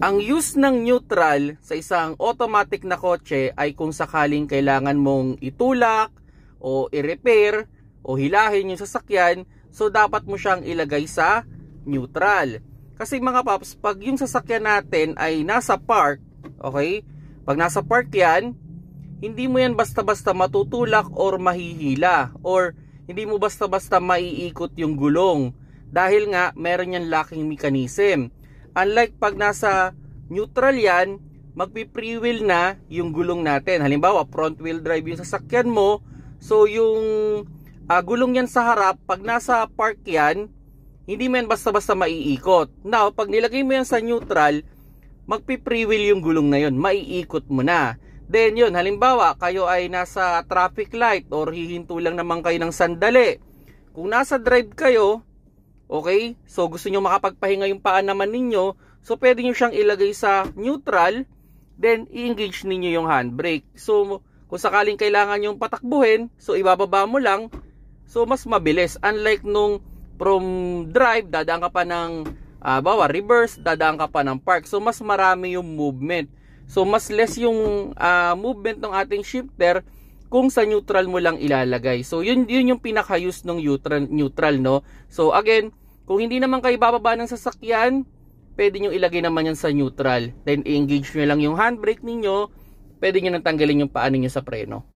Ang use ng neutral sa isang automatic na kotse ay kung sakaling kailangan mong itulak o i-repair o hilahin yung sasakyan, so dapat mo siyang ilagay sa neutral. Kasi mga paps, pag yung sasakyan natin ay nasa park, okay? Pag nasa park yan, hindi mo yan basta-basta matutulak or mahihila, or hindi mo basta-basta maiikot yung gulong dahil nga meron yan locking mechanism. Unlike pag nasa neutral yan, magpi-freewheel na yung gulong natin. Halimbawa, front wheel drive yung sasakyan mo, so yung gulong yan sa harap, pag nasa park yan, hindi mo yan basta-basta maiikot. Now, pag nilagay mo yan sa neutral, magpi-freewheel yung gulong na yun, maiikot mo na. Then yun, halimbawa, kayo ay nasa traffic light or hihinto lang naman kayo ng sandali. Kung nasa drive kayo, okay, so gusto nyo makapagpahinga yung paa naman ninyo, so pwede nyo siyang ilagay sa neutral, then i-engage ninyo yung handbrake. So kung sakaling kailangan yung patakbuhin, so ibababa mo lang, so mas mabilis. Unlike nung from drive, dadaan ka pa ng reverse, dadaan ka pa ng park, so mas marami yung movement. So mas less yung movement ng ating shifter kung sa neutral mo lang ilalagay. So yun yung pinaka-use ng neutral, no? So again, kung hindi naman kayo bababa ng sasakyan, pwede nyo ilagay naman yan sa neutral. Then i-engage nyo lang yung handbrake ninyo, pwede nyo nang tanggalin yung paa ninyo sa preno.